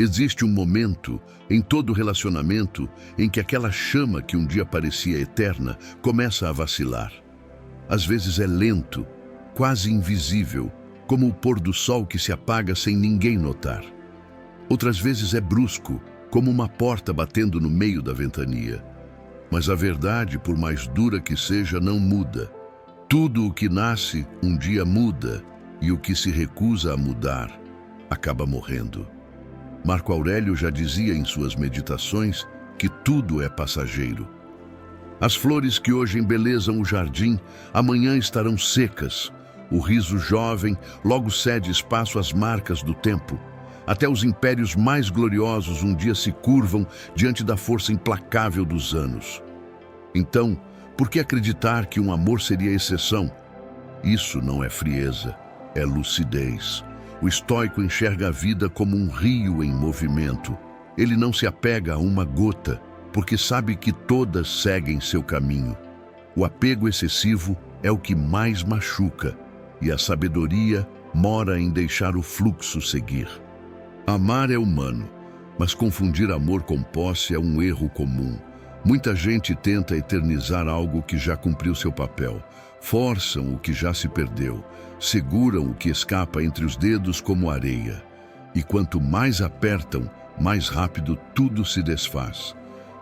Existe um momento em todo relacionamento em que aquela chama que um dia parecia eterna começa a vacilar. Às vezes é lento, quase invisível, como o pôr do sol que se apaga sem ninguém notar. Outras vezes é brusco, como uma porta batendo no meio da ventania. Mas a verdade, por mais dura que seja, não muda. Tudo o que nasce um dia muda, e o que se recusa a mudar acaba morrendo. Marco Aurélio já dizia em suas meditações que tudo é passageiro. As flores que hoje embelezam o jardim, amanhã estarão secas. O riso jovem logo cede espaço às marcas do tempo. Até os impérios mais gloriosos um dia se curvam diante da força implacável dos anos. Então, por que acreditar que um amor seria exceção? Isso não é frieza, é lucidez. O estoico enxerga a vida como um rio em movimento. Ele não se apega a uma gota, porque sabe que todas seguem seu caminho. O apego excessivo é o que mais machuca, e a sabedoria mora em deixar o fluxo seguir. Amar é humano, mas confundir amor com posse é um erro comum. Muita gente tenta eternizar algo que já cumpriu seu papel, forçam o que já se perdeu, seguram o que escapa entre os dedos como areia. E quanto mais apertam, mais rápido tudo se desfaz.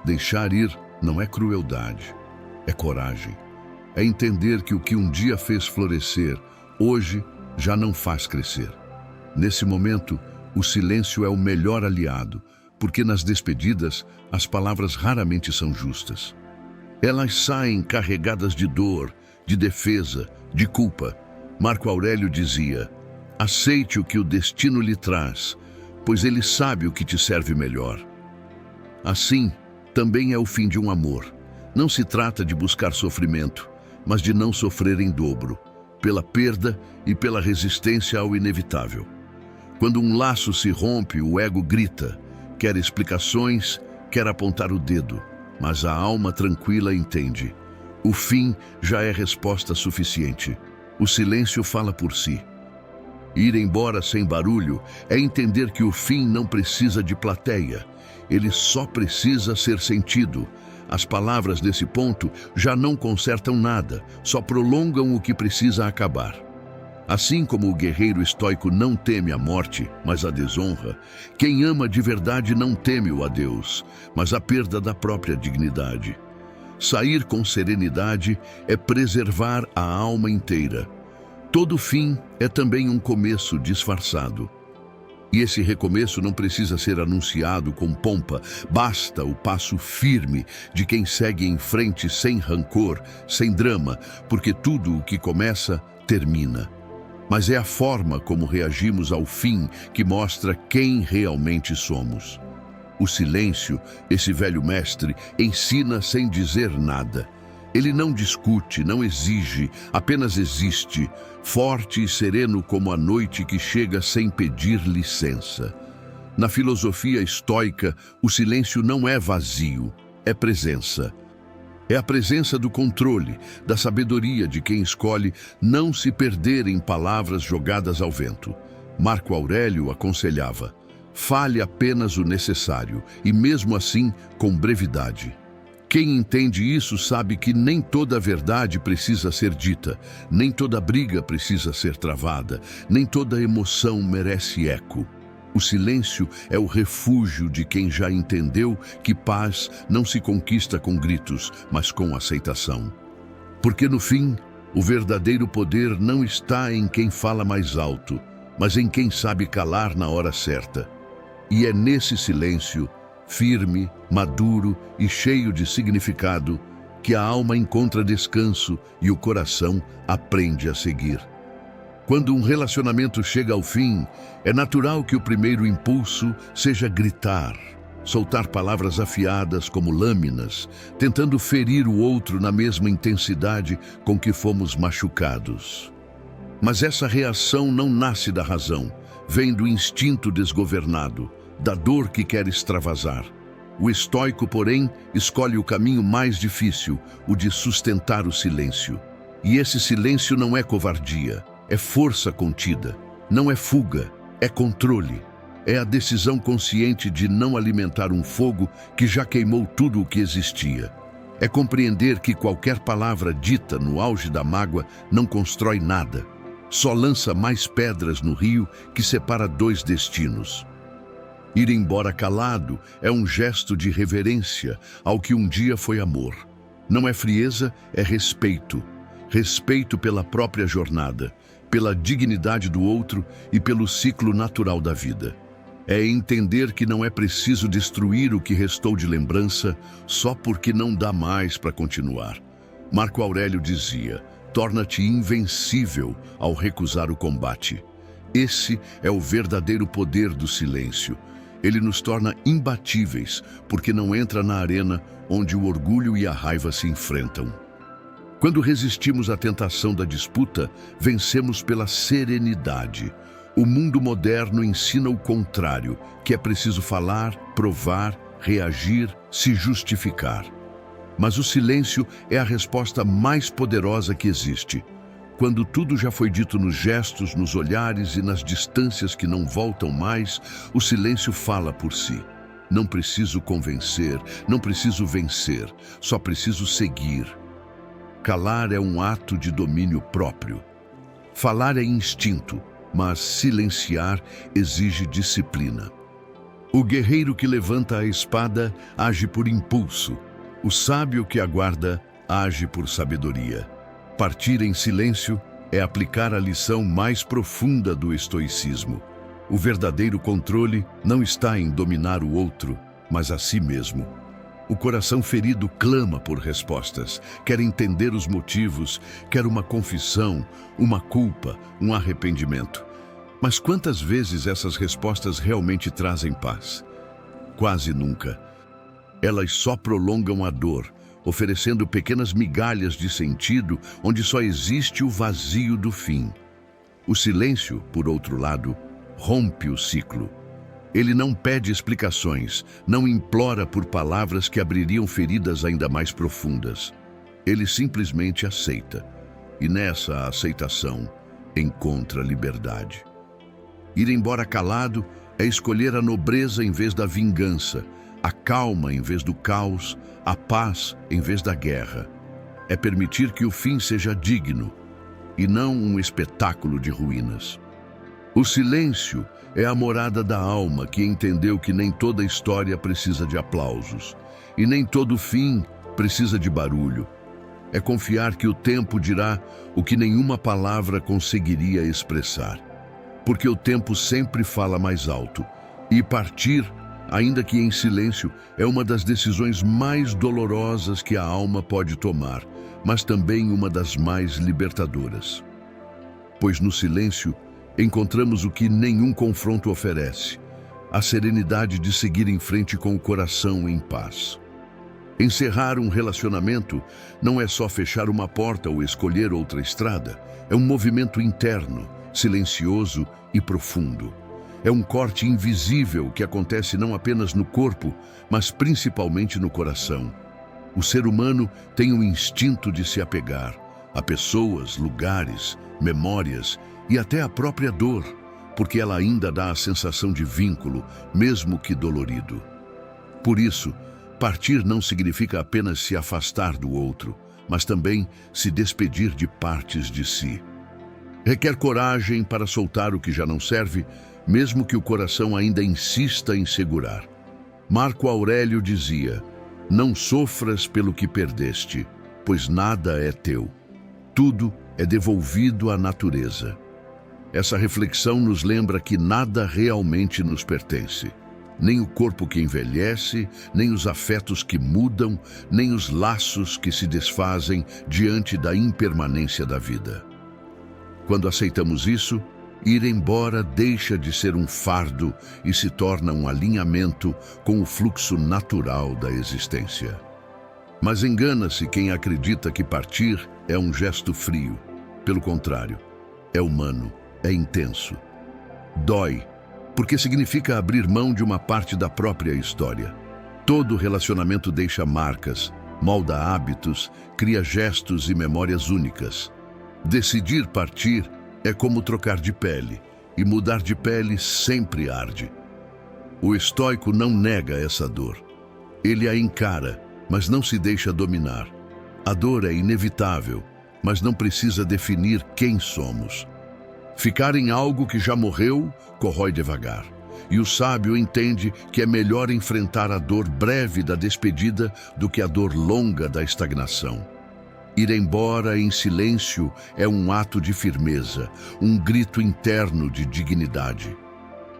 Deixar ir não é crueldade, é coragem. É entender que o que um dia fez florescer, hoje já não faz crescer. Nesse momento, o silêncio é o melhor aliado, porque nas despedidas as palavras raramente são justas. Elas saem carregadas de dor, de defesa, de culpa. Marco Aurélio dizia: aceite o que o destino lhe traz, pois ele sabe o que te serve melhor. Assim, também é o fim de um amor. Não se trata de buscar sofrimento, mas de não sofrer em dobro, pela perda e pela resistência ao inevitável. Quando um laço se rompe, o ego grita, quer explicações, quer apontar o dedo, mas a alma tranquila entende. O fim já é resposta suficiente. O silêncio fala por si. Ir embora sem barulho é entender que o fim não precisa de plateia. Ele só precisa ser sentido. As palavras nesse ponto já não consertam nada, só prolongam o que precisa acabar. Assim como o guerreiro estoico não teme a morte, mas a desonra, quem ama de verdade não teme o adeus, mas a perda da própria dignidade. Sair com serenidade é preservar a alma inteira. Todo fim é também um começo disfarçado. E esse recomeço não precisa ser anunciado com pompa, basta o passo firme de quem segue em frente sem rancor, sem drama, porque tudo o que começa, termina. Mas é a forma como reagimos ao fim que mostra quem realmente somos. O silêncio, esse velho mestre, ensina sem dizer nada. Ele não discute, não exige, apenas existe, forte e sereno como a noite que chega sem pedir licença. Na filosofia estoica, o silêncio não é vazio, é presença. É a presença do controle, da sabedoria de quem escolhe não se perder em palavras jogadas ao vento. Marco Aurélio aconselhava: fale apenas o necessário, e mesmo assim, com brevidade. Quem entende isso sabe que nem toda verdade precisa ser dita, nem toda briga precisa ser travada, nem toda emoção merece eco. O silêncio é o refúgio de quem já entendeu que paz não se conquista com gritos, mas com aceitação. Porque no fim, o verdadeiro poder não está em quem fala mais alto, mas em quem sabe calar na hora certa. E é nesse silêncio, firme, maduro e cheio de significado, que a alma encontra descanso e o coração aprende a seguir. Quando um relacionamento chega ao fim, é natural que o primeiro impulso seja gritar, soltar palavras afiadas como lâminas, tentando ferir o outro na mesma intensidade com que fomos machucados. Mas essa reação não nasce da razão, vem do instinto desgovernado, da dor que quer extravasar. O estoico, porém, escolhe o caminho mais difícil, o de sustentar o silêncio. E esse silêncio não é covardia, é força contida. Não é fuga, é controle. é a decisão consciente de não alimentar um fogo que já queimou tudo o que existia. É compreender que qualquer palavra dita no auge da mágoa não constrói nada, só lança mais pedras no rio que separa dois destinos. Ir embora calado é um gesto de reverência ao que um dia foi amor. Não é frieza, é respeito. Respeito pela própria jornada, pela dignidade do outro e pelo ciclo natural da vida. É entender que não é preciso destruir o que restou de lembrança só porque não dá mais para continuar. Marco Aurélio dizia: torna-te invencível ao recusar o combate. Esse é o verdadeiro poder do silêncio. Ele nos torna imbatíveis, porque não entra na arena onde o orgulho e a raiva se enfrentam. Quando resistimos à tentação da disputa, vencemos pela serenidade. O mundo moderno ensina o contrário, que é preciso falar, provar, reagir, se justificar. Mas o silêncio é a resposta mais poderosa que existe. Quando tudo já foi dito nos gestos, nos olhares e nas distâncias que não voltam mais, o silêncio fala por si. Não preciso convencer, não preciso vencer, só preciso seguir. Calar é um ato de domínio próprio. Falar é instinto, mas silenciar exige disciplina. O guerreiro que levanta a espada age por impulso. O sábio que aguarda age por sabedoria. Partir em silêncio é aplicar a lição mais profunda do estoicismo. O verdadeiro controle não está em dominar o outro, mas a si mesmo. O coração ferido clama por respostas, quer entender os motivos, quer uma confissão, uma culpa, um arrependimento. Mas quantas vezes essas respostas realmente trazem paz? Quase nunca. Elas só prolongam a dor, oferecendo pequenas migalhas de sentido onde só existe o vazio do fim. O silêncio, por outro lado, rompe o ciclo. Ele não pede explicações, não implora por palavras que abririam feridas ainda mais profundas. Ele simplesmente aceita, e nessa aceitação encontra liberdade. Ir embora calado é escolher a nobreza em vez da vingança, a calma em vez do caos, a paz em vez da guerra. É permitir que o fim seja digno e não um espetáculo de ruínas. O silêncio é a morada da alma que entendeu que nem toda história precisa de aplausos e nem todo fim precisa de barulho. É confiar que o tempo dirá o que nenhuma palavra conseguiria expressar, porque o tempo sempre fala mais alto, e partir, ainda que em silêncio, é uma das decisões mais dolorosas que a alma pode tomar, mas também uma das mais libertadoras. Pois no silêncio encontramos o que nenhum confronto oferece: a serenidade de seguir em frente com o coração em paz. Encerrar um relacionamento não é só fechar uma porta ou escolher outra estrada, é um movimento interno, silencioso e profundo. É um corte invisível que acontece não apenas no corpo, mas principalmente no coração. O ser humano tem o instinto de se apegar a pessoas, lugares, memórias e até a própria dor, porque ela ainda dá a sensação de vínculo, mesmo que dolorido. Por isso, partir não significa apenas se afastar do outro, mas também se despedir de partes de si. Requer coragem para soltar o que já não serve, mesmo que o coração ainda insista em segurar. Marco Aurélio dizia: não sofras pelo que perdeste, pois nada é teu. Tudo é devolvido à natureza. Essa reflexão nos lembra que nada realmente nos pertence. Nem o corpo que envelhece, nem os afetos que mudam, nem os laços que se desfazem diante da impermanência da vida. Quando aceitamos isso, ir embora deixa de ser um fardo e se torna um alinhamento com o fluxo natural da existência. Mas engana-se quem acredita que partir é um gesto frio. Pelo contrário, é humano, é intenso. Dói, porque significa abrir mão de uma parte da própria história. Todo relacionamento deixa marcas, molda hábitos, cria gestos e memórias únicas. Decidir partir é como trocar de pele, e mudar de pele sempre arde. O estoico não nega essa dor. Ele a encara, mas não se deixa dominar. A dor é inevitável, mas não precisa definir quem somos. Ficar em algo que já morreu corrói devagar. E o sábio entende que é melhor enfrentar a dor breve da despedida do que a dor longa da estagnação. Ir embora em silêncio é um ato de firmeza, um grito interno de dignidade.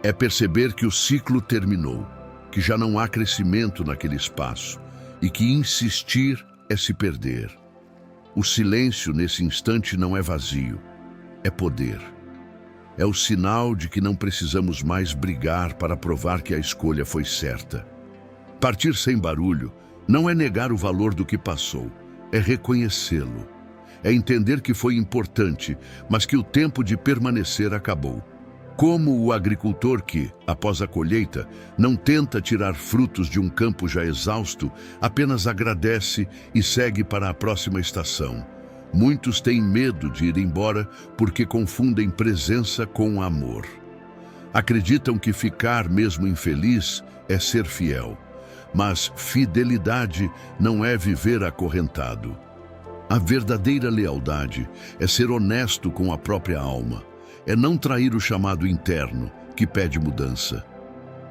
É perceber que o ciclo terminou, que já não há crescimento naquele espaço e que insistir é se perder. O silêncio nesse instante não é vazio, é poder. É o sinal de que não precisamos mais brigar para provar que a escolha foi certa. Partir sem barulho não é negar o valor do que passou, é reconhecê-lo. É entender que foi importante, mas que o tempo de permanecer acabou. Como o agricultor que, após a colheita, não tenta tirar frutos de um campo já exausto, apenas agradece e segue para a próxima estação. Muitos têm medo de ir embora porque confundem presença com amor. Acreditam que ficar mesmo infeliz é ser fiel, mas fidelidade não é viver acorrentado. A verdadeira lealdade é ser honesto com a própria alma, é não trair o chamado interno, que pede mudança.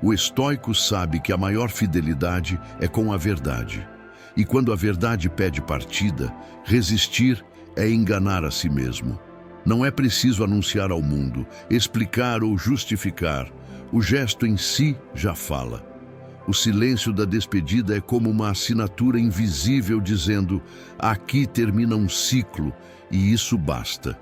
O estoico sabe que a maior fidelidade é com a verdade, e quando a verdade pede partida, resistir é enganar a si mesmo. Não é preciso anunciar ao mundo, explicar ou justificar. O gesto em si já fala. O silêncio da despedida é como uma assinatura invisível dizendo: aqui termina um ciclo e isso basta.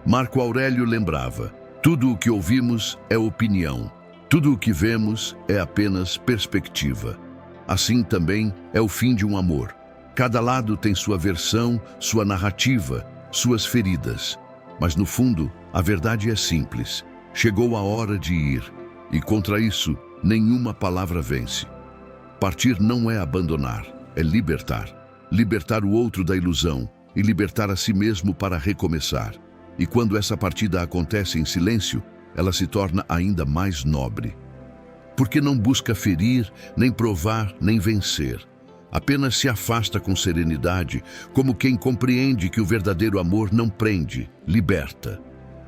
Marco Aurélio lembrava: tudo o que ouvimos é opinião, tudo o que vemos é apenas perspectiva. Assim também é o fim de um amor. Cada lado tem sua versão, sua narrativa, suas feridas. Mas no fundo, a verdade é simples. Chegou a hora de ir, e contra isso, nenhuma palavra vence. Partir não é abandonar, é libertar. Libertar o outro da ilusão e libertar a si mesmo para recomeçar. E quando essa partida acontece em silêncio, ela se torna ainda mais nobre. Porque não busca ferir, nem provar, nem vencer. Apenas se afasta com serenidade, como quem compreende que o verdadeiro amor não prende, liberta.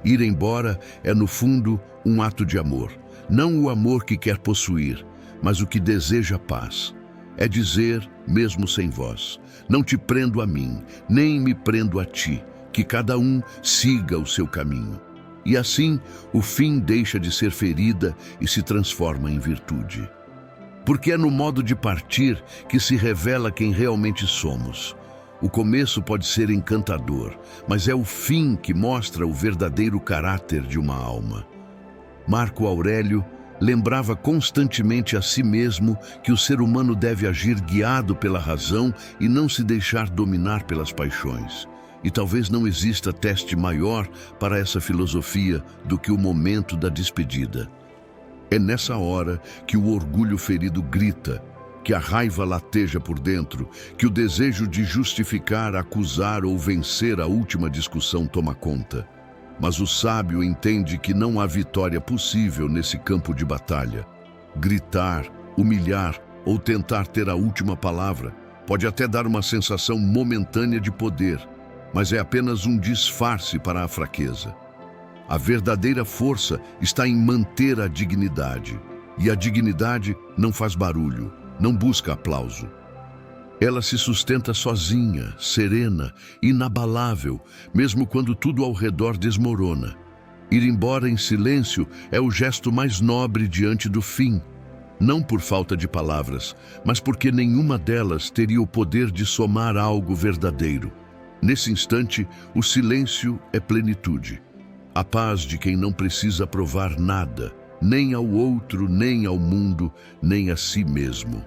Ir embora é, no fundo, um ato de amor. Não o amor que quer possuir, mas o que deseja paz. É dizer, mesmo sem voz: não te prendo a mim, nem me prendo a ti, que cada um siga o seu caminho. E assim, o fim deixa de ser ferida e se transforma em virtude. Porque é no modo de partir que se revela quem realmente somos. O começo pode ser encantador, mas é o fim que mostra o verdadeiro caráter de uma alma. Marco Aurélio lembrava constantemente a si mesmo que o ser humano deve agir guiado pela razão e não se deixar dominar pelas paixões. E talvez não exista teste maior para essa filosofia do que o momento da despedida. É nessa hora que o orgulho ferido grita, que a raiva lateja por dentro, que o desejo de justificar, acusar ou vencer a última discussão toma conta. Mas o sábio entende que não há vitória possível nesse campo de batalha. Gritar, humilhar ou tentar ter a última palavra pode até dar uma sensação momentânea de poder, mas é apenas um disfarce para a fraqueza. A verdadeira força está em manter a dignidade, e a dignidade não faz barulho, não busca aplauso. Ela se sustenta sozinha, serena, inabalável, mesmo quando tudo ao redor desmorona. Ir embora em silêncio é o gesto mais nobre diante do fim, não por falta de palavras, mas porque nenhuma delas teria o poder de somar algo verdadeiro. Nesse instante, o silêncio é plenitude. A paz de quem não precisa provar nada, nem ao outro, nem ao mundo, nem a si mesmo.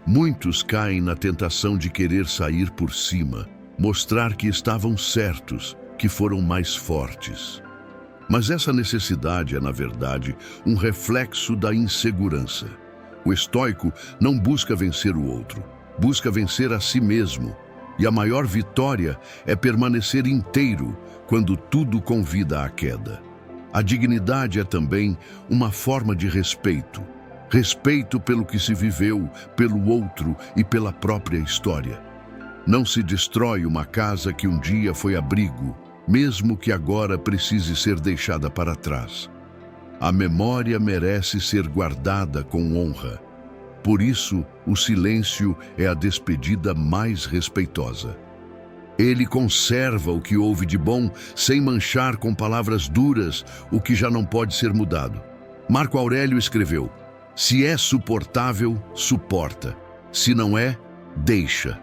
Muitos caem na tentação de querer sair por cima, mostrar que estavam certos, que foram mais fortes. Mas essa necessidade é, na verdade, um reflexo da insegurança. O estoico não busca vencer o outro, busca vencer a si mesmo. E a maior vitória é permanecer inteiro quando tudo convida à queda. A dignidade é também uma forma de respeito. respeito pelo que se viveu, pelo outro e pela própria história. Não se destrói uma casa que um dia foi abrigo, mesmo que agora precise ser deixada para trás. A memória merece ser guardada com honra. Por isso, o silêncio é a despedida mais respeitosa. Ele conserva o que houve de bom, sem manchar com palavras duras o que já não pode ser mudado. Marco Aurélio escreveu: se é suportável, suporta. Se não é, deixa.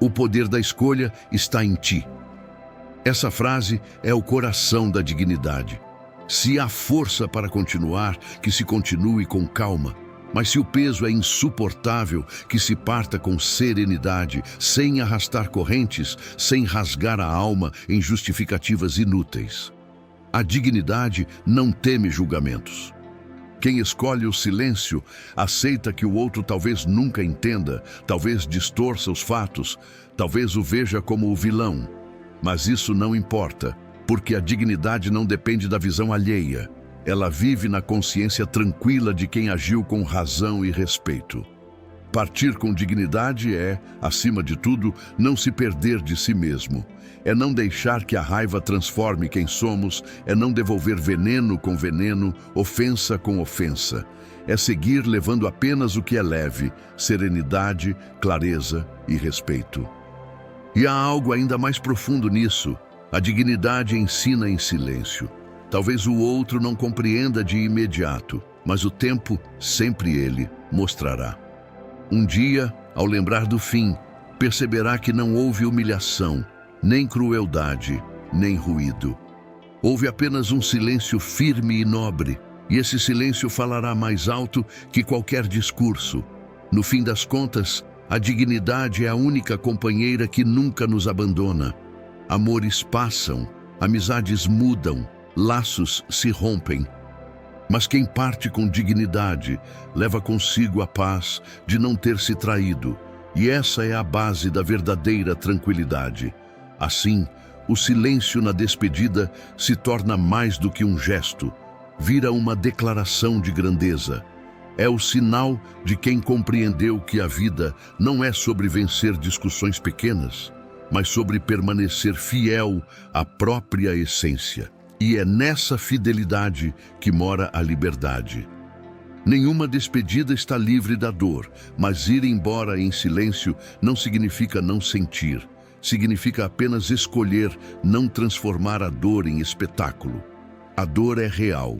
O poder da escolha está em ti. Essa frase é o coração da dignidade. Se há força para continuar, que se continue com calma. Mas se o peso é insuportável, que se parta com serenidade, sem arrastar correntes, sem rasgar a alma em justificativas inúteis. A dignidade não teme julgamentos. Quem escolhe o silêncio aceita que o outro talvez nunca entenda, talvez distorça os fatos, talvez o veja como o vilão. Mas isso não importa, porque a dignidade não depende da visão alheia. Ela vive na consciência tranquila de quem agiu com razão e respeito. Partir com dignidade é, acima de tudo, não se perder de si mesmo. É não deixar que a raiva transforme quem somos, é não devolver veneno com veneno, ofensa com ofensa. É seguir levando apenas o que é leve, serenidade, clareza e respeito. E há algo ainda mais profundo nisso. A dignidade ensina em silêncio. Talvez o outro não compreenda de imediato, mas o tempo, sempre ele, mostrará. Um dia, ao lembrar do fim, perceberá que não houve humilhação, nem crueldade, nem ruído. Houve apenas um silêncio firme e nobre, e esse silêncio falará mais alto que qualquer discurso. No fim das contas, a dignidade é a única companheira que nunca nos abandona. Amores passam, amizades mudam, laços se rompem. Mas quem parte com dignidade leva consigo a paz de não ter se traído, e essa é a base da verdadeira tranquilidade. Assim, o silêncio na despedida se torna mais do que um gesto, vira uma declaração de grandeza. É o sinal de quem compreendeu que a vida não é sobre vencer discussões pequenas, mas sobre permanecer fiel à própria essência. E é nessa fidelidade que mora a liberdade. Nenhuma despedida está livre da dor, mas ir embora em silêncio não significa não sentir. Significa apenas escolher não transformar a dor em espetáculo. A dor é real,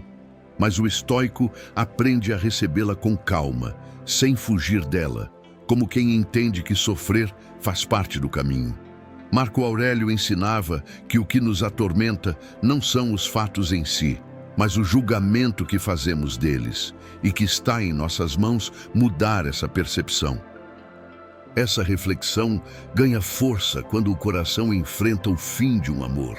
mas o estoico aprende a recebê-la com calma, sem fugir dela, como quem entende que sofrer faz parte do caminho. Marco Aurélio ensinava que o que nos atormenta não são os fatos em si, mas o julgamento que fazemos deles, e que está em nossas mãos mudar essa percepção. Essa reflexão ganha força quando o coração enfrenta o fim de um amor.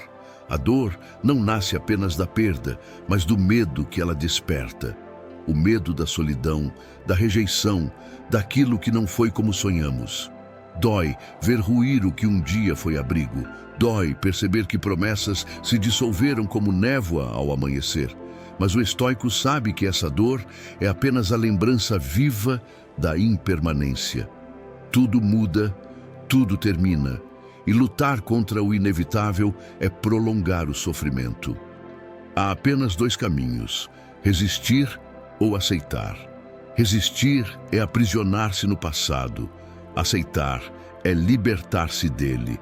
A dor não nasce apenas da perda, mas do medo que ela desperta. O medo da solidão, da rejeição, daquilo que não foi como sonhamos. Dói ver ruir o que um dia foi abrigo. Dói perceber que promessas se dissolveram como névoa ao amanhecer. Mas o estoico sabe que essa dor é apenas a lembrança viva da impermanência. Tudo muda, tudo termina. E lutar contra o inevitável é prolongar o sofrimento. Há apenas dois caminhos: resistir ou aceitar. Resistir é aprisionar-se no passado. Aceitar é libertar-se dele.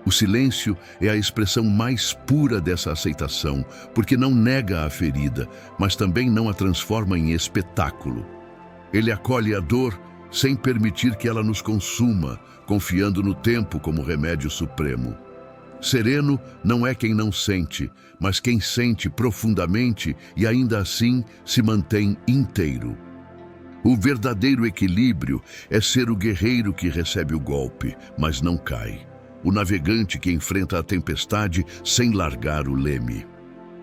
O silêncio é a expressão mais pura dessa aceitação, porque não nega a ferida, mas também não a transforma em espetáculo. Ele acolhe a dor sem permitir que ela nos consuma, confiando no tempo como remédio supremo. Sereno não é quem não sente, mas quem sente profundamente e ainda assim se mantém inteiro. O verdadeiro equilíbrio é ser o guerreiro que recebe o golpe, mas não cai. O navegante que enfrenta a tempestade sem largar o leme.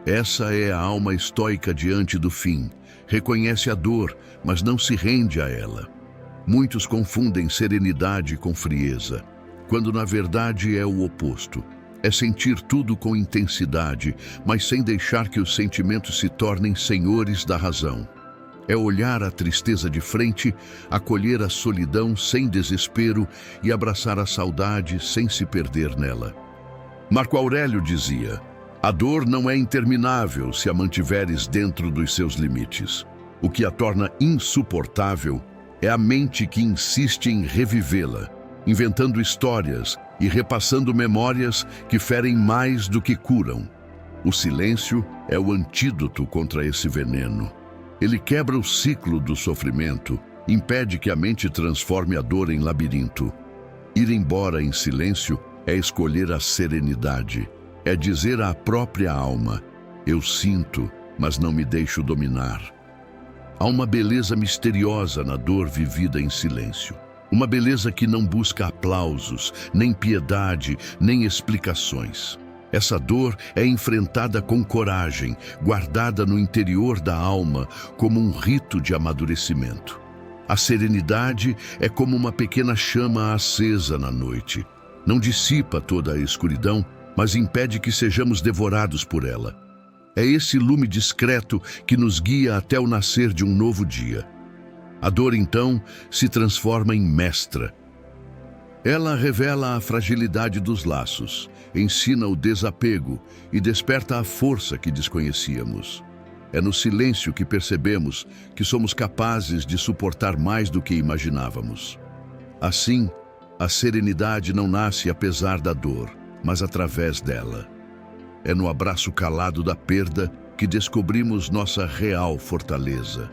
Essa é a alma estoica diante do fim. Reconhece a dor, mas não se rende a ela. Muitos confundem serenidade com frieza, quando na verdade é o oposto. É sentir tudo com intensidade, mas sem deixar que os sentimentos se tornem senhores da razão. É olhar a tristeza de frente, acolher a solidão sem desespero e abraçar a saudade sem se perder nela. Marco Aurélio dizia: a dor não é interminável se a mantiveres dentro dos seus limites. O que a torna insuportável é a mente que insiste em revivê-la, inventando histórias e repassando memórias que ferem mais do que curam. O silêncio é o antídoto contra esse veneno. Ele quebra o ciclo do sofrimento, impede que a mente transforme a dor em labirinto. Ir embora em silêncio é escolher a serenidade, é dizer à própria alma: eu sinto, mas não me deixo dominar. Há uma beleza misteriosa na dor vivida em silêncio. Uma beleza que não busca aplausos, nem piedade, nem explicações. Essa dor é enfrentada com coragem, guardada no interior da alma como um rito de amadurecimento. A serenidade é como uma pequena chama acesa na noite. Não dissipa toda a escuridão, mas impede que sejamos devorados por ela. É esse lume discreto que nos guia até o nascer de um novo dia. A dor, então, se transforma em mestra. Ela revela a fragilidade dos laços, ensina o desapego e desperta a força que desconhecíamos. É no silêncio que percebemos que somos capazes de suportar mais do que imaginávamos. Assim, a serenidade não nasce apesar da dor, mas através dela. É no abraço calado da perda que descobrimos nossa real fortaleza.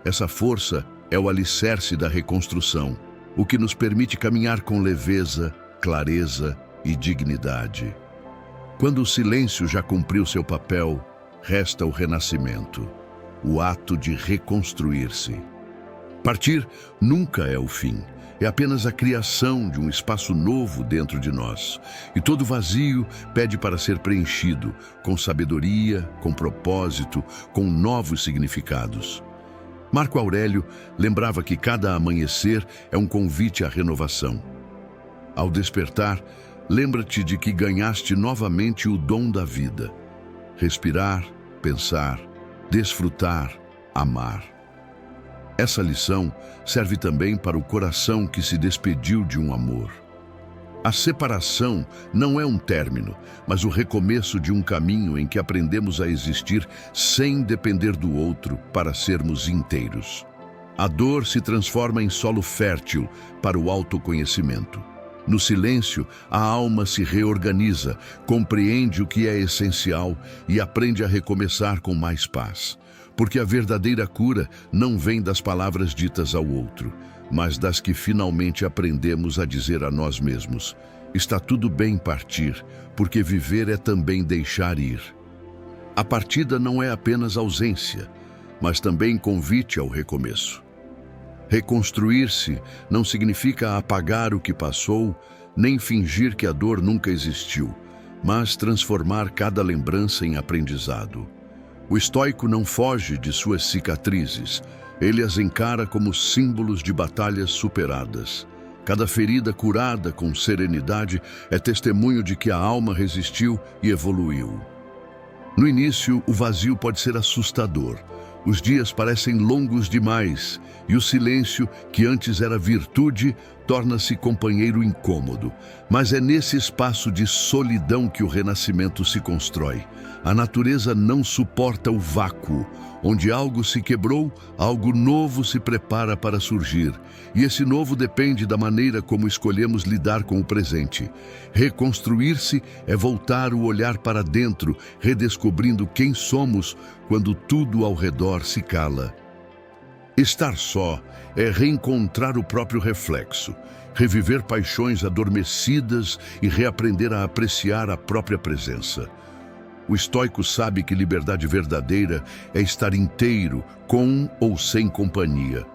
Essa força é o alicerce da reconstrução, o que nos permite caminhar com leveza, clareza e dignidade. Quando o silêncio já cumpriu seu papel, resta o renascimento, o ato de reconstruir-se. Partir nunca é o fim, é apenas a criação de um espaço novo dentro de nós. E todo vazio pede para ser preenchido com sabedoria, com propósito, com novos significados. Marco Aurélio lembrava que cada amanhecer é um convite à renovação. Ao despertar, lembra-te de que ganhaste novamente o dom da vida. Respirar, pensar, desfrutar, amar. Essa lição serve também para o coração que se despediu de um amor. A separação não é um término, mas o recomeço de um caminho em que aprendemos a existir sem depender do outro para sermos inteiros. A dor se transforma em solo fértil para o autoconhecimento. No silêncio, a alma se reorganiza, compreende o que é essencial e aprende a recomeçar com mais paz. Porque a verdadeira cura não vem das palavras ditas ao outro, mas das que finalmente aprendemos a dizer a nós mesmos: está tudo bem partir, porque viver é também deixar ir. A partida não é apenas ausência, mas também convite ao recomeço. Reconstruir-se não significa apagar o que passou, nem fingir que a dor nunca existiu, mas transformar cada lembrança em aprendizado. O estoico não foge de suas cicatrizes, ele as encara como símbolos de batalhas superadas. Cada ferida curada com serenidade é testemunho de que a alma resistiu e evoluiu. No início, o vazio pode ser assustador. Os dias parecem longos demais e o silêncio, que antes era virtude, torna-se companheiro incômodo. Mas é nesse espaço de solidão que o renascimento se constrói. A natureza não suporta o vácuo. Onde algo se quebrou, algo novo se prepara para surgir. E esse novo depende da maneira como escolhemos lidar com o presente. Reconstruir-se é voltar o olhar para dentro, redescobrindo quem somos quando tudo ao redor se cala. Estar só é reencontrar o próprio reflexo, reviver paixões adormecidas e reaprender a apreciar a própria presença. O estoico sabe que liberdade verdadeira é estar inteiro, com ou sem companhia.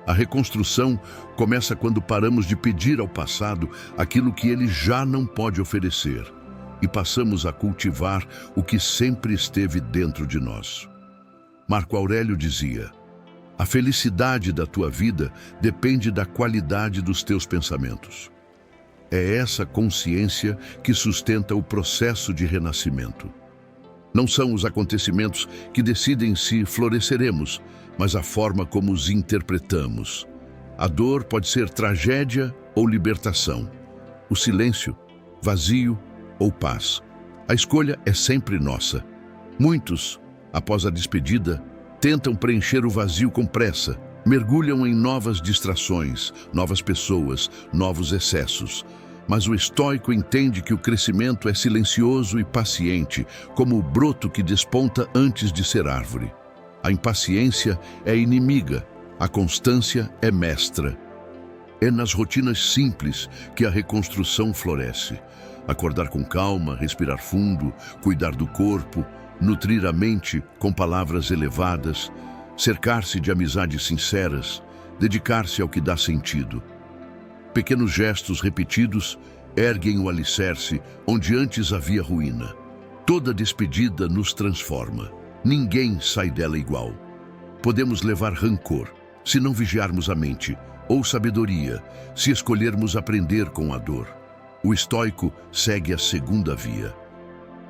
A reconstrução começa quando paramos de pedir ao passado aquilo que ele já não pode oferecer e passamos a cultivar o que sempre esteve dentro de nós. Marco Aurélio dizia: a felicidade da tua vida depende da qualidade dos teus pensamentos. É essa consciência que sustenta o processo de renascimento. Não são os acontecimentos que decidem se floresceremos, mas a forma como os interpretamos. A dor pode ser tragédia ou libertação. O silêncio, vazio ou paz. A escolha é sempre nossa. Muitos, após a despedida, tentam preencher o vazio com pressa, mergulham em novas distrações, novas pessoas, novos excessos. Mas o estoico entende que o crescimento é silencioso e paciente, como o broto que desponta antes de ser árvore. A impaciência é inimiga, a constância é mestra. É nas rotinas simples que a reconstrução floresce. Acordar com calma, respirar fundo, cuidar do corpo, nutrir a mente com palavras elevadas, cercar-se de amizades sinceras, dedicar-se ao que dá sentido. Pequenos gestos repetidos erguem o alicerce onde antes havia ruína. Toda despedida nos transforma. Ninguém sai dela igual. Podemos levar rancor, se não vigiarmos a mente, ou sabedoria, se escolhermos aprender com a dor. O estoico segue a segunda via.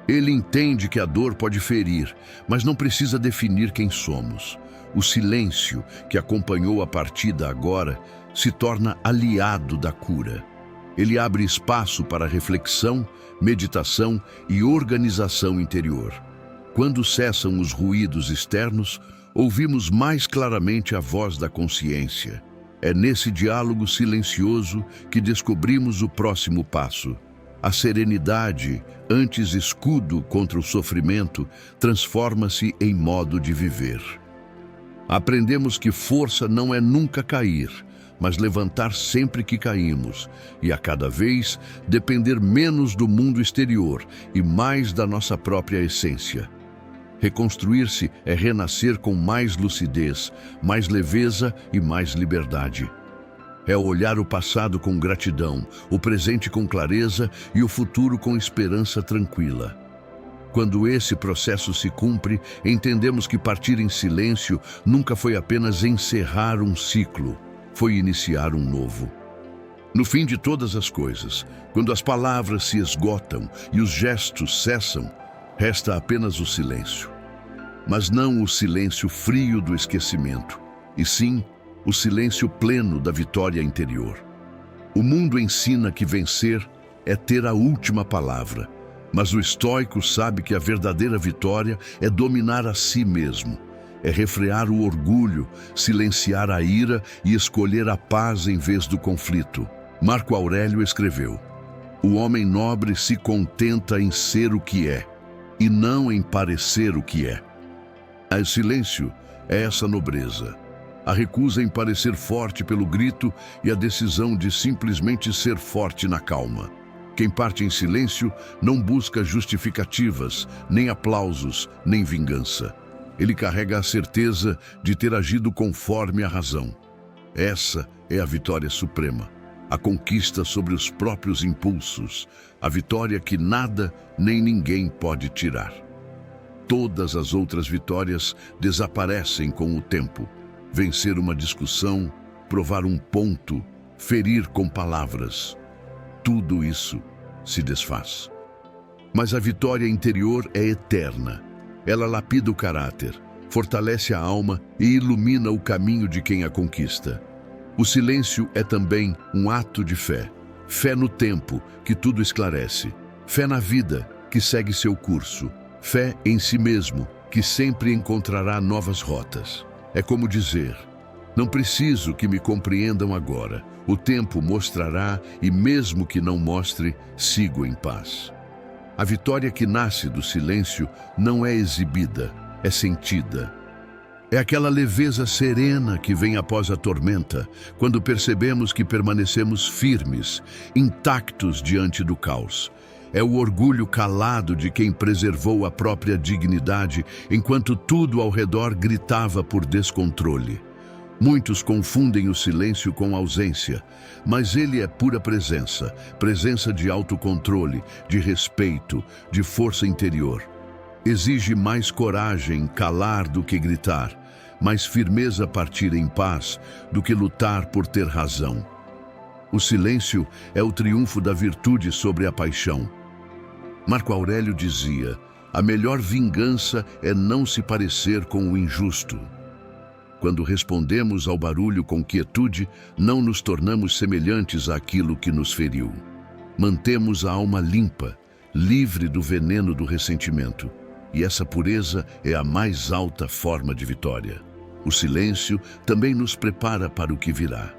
Ele entende que a dor pode ferir, mas não precisa definir quem somos. O silêncio que acompanhou a partida agora se torna aliado da cura. Ele abre espaço para reflexão, meditação e organização interior. Quando cessam os ruídos externos, ouvimos mais claramente a voz da consciência. É nesse diálogo silencioso que descobrimos o próximo passo. A serenidade, antes escudo contra o sofrimento, transforma-se em modo de viver. Aprendemos que força não é nunca cair, mas levantar sempre que caímos, e a cada vez depender menos do mundo exterior e mais da nossa própria essência. Reconstruir-se é renascer com mais lucidez, mais leveza e mais liberdade. É olhar o passado com gratidão, o presente com clareza e o futuro com esperança tranquila. Quando esse processo se cumpre, entendemos que partir em silêncio nunca foi apenas encerrar um ciclo, foi iniciar um novo. No fim de todas as coisas, quando as palavras se esgotam e os gestos cessam, resta apenas o silêncio. Mas não o silêncio frio do esquecimento, e sim o silêncio pleno da vitória interior. O mundo ensina que vencer é ter a última palavra, mas o estoico sabe que a verdadeira vitória é dominar a si mesmo, é refrear o orgulho, silenciar a ira e escolher a paz em vez do conflito. Marco Aurélio escreveu: "O homem nobre se contenta em ser o que é, e não em parecer o que é." O silêncio é essa nobreza. A recusa em parecer forte pelo grito e a decisão de simplesmente ser forte na calma. Quem parte em silêncio não busca justificativas, nem aplausos, nem vingança. Ele carrega a certeza de ter agido conforme a razão. Essa é a vitória suprema, a conquista sobre os próprios impulsos, a vitória que nada nem ninguém pode tirar. Todas as outras vitórias desaparecem com o tempo. Vencer uma discussão, provar um ponto, ferir com palavras. Tudo isso se desfaz. Mas a vitória interior é eterna. Ela lapida o caráter, fortalece a alma e ilumina o caminho de quem a conquista. O silêncio é também um ato de fé. Fé no tempo, que tudo esclarece. Fé na vida, que segue seu curso. Fé em si mesmo, que sempre encontrará novas rotas. É como dizer: não preciso que me compreendam agora. O tempo mostrará e mesmo que não mostre, sigo em paz. A vitória que nasce do silêncio não é exibida, é sentida. É aquela leveza serena que vem após a tormenta, quando percebemos que permanecemos firmes, intactos diante do caos. É o orgulho calado de quem preservou a própria dignidade, enquanto tudo ao redor gritava por descontrole. Muitos confundem o silêncio com ausência, mas ele é pura presença, presença de autocontrole, de respeito, de força interior. Exige mais coragem calar do que gritar, mais firmeza partir em paz do que lutar por ter razão. O silêncio é o triunfo da virtude sobre a paixão. Marco Aurélio dizia: A melhor vingança é não se parecer com o injusto. Quando respondemos ao barulho com quietude, não nos tornamos semelhantes àquilo que nos feriu. Mantemos a alma limpa, livre do veneno do ressentimento. E essa pureza é a mais alta forma de vitória. O silêncio também nos prepara para o que virá.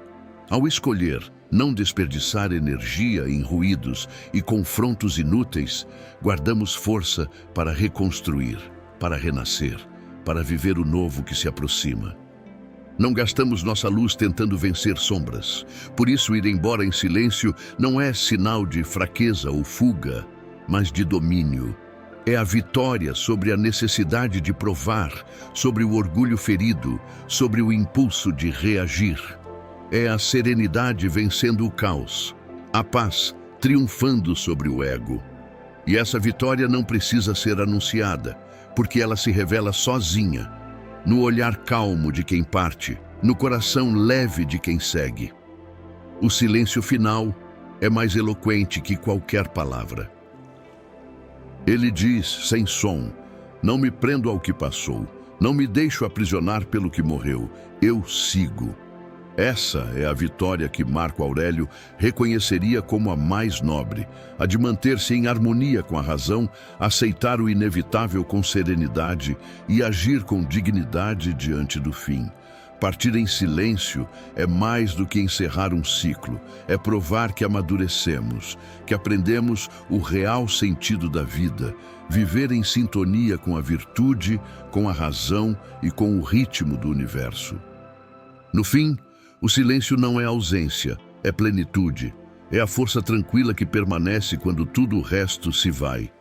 Ao escolher não desperdiçar energia em ruídos e confrontos inúteis, guardamos força para reconstruir, para renascer, para viver o novo que se aproxima. Não gastamos nossa luz tentando vencer sombras. Por isso, ir embora em silêncio não é sinal de fraqueza ou fuga, mas de domínio. É a vitória sobre a necessidade de provar, sobre o orgulho ferido, sobre o impulso de reagir. É a serenidade vencendo o caos, a paz triunfando sobre o ego. E essa vitória não precisa ser anunciada, porque ela se revela sozinha, no olhar calmo de quem parte, no coração leve de quem segue. O silêncio final é mais eloquente que qualquer palavra. Ele diz, sem som: não me prendo ao que passou, não me deixo aprisionar pelo que morreu, eu sigo. Essa é a vitória que Marco Aurélio reconheceria como a mais nobre, a de manter-se em harmonia com a razão, aceitar o inevitável com serenidade e agir com dignidade diante do fim. Partir em silêncio é mais do que encerrar um ciclo, é provar que amadurecemos, que aprendemos o real sentido da vida, viver em sintonia com a virtude, com a razão e com o ritmo do universo. No fim, o silêncio não é ausência, é plenitude, é a força tranquila que permanece quando tudo o resto se vai.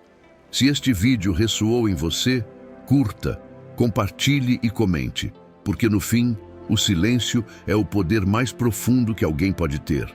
Se este vídeo ressoou em você, curta, compartilhe e comente, porque no fim, o silêncio é o poder mais profundo que alguém pode ter.